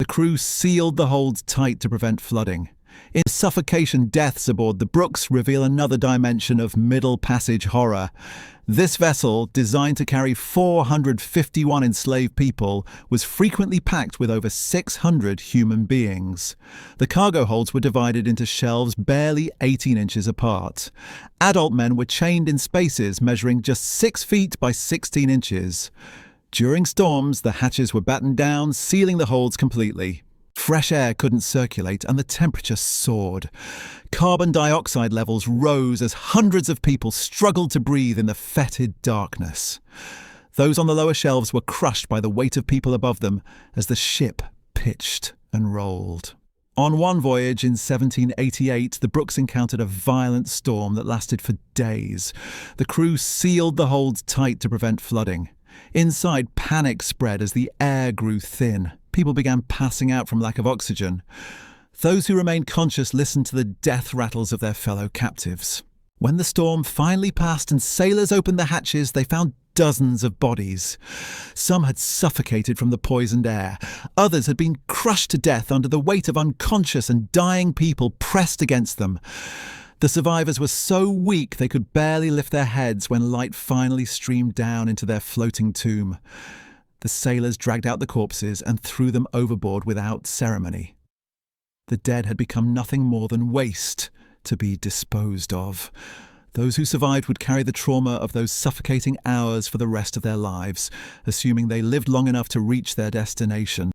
crew sealed the holds tight to prevent flooding. In Suffocation, deaths aboard the Brooks reveal another dimension of Middle Passage horror. This vessel, designed to carry 451 enslaved people, was frequently packed with over 600 human beings. The cargo holds were divided into shelves barely 18 inches apart. Adult men were chained in spaces measuring just 6 feet by 16 inches. During storms, the hatches were battened down, sealing the holds completely. Fresh air couldn't circulate and the temperature soared. Carbon dioxide levels rose as hundreds of people struggled to breathe in the fetid darkness. Those on the lower shelves were crushed by the weight of people above them as the ship pitched and rolled. On one voyage in 1788, the Brooks encountered a violent storm that lasted for days. The crew sealed the holds tight to prevent flooding. Inside, panic spread as the air grew thin. People began passing out from lack of oxygen. Those who remained conscious listened to the death rattles of their fellow captives. When the storm finally passed and sailors opened the hatches, they found dozens of bodies. Some had suffocated from the poisoned air. Others had been crushed to death under the weight of unconscious and dying people pressed against them. The survivors were so weak they could barely lift their heads when light finally streamed down into their floating tomb. The sailors dragged out the corpses and threw them overboard without ceremony. The dead had become nothing more than waste to be disposed of. Those who survived would carry the trauma of those suffocating hours for the rest of their lives, assuming they lived long enough to reach their destination.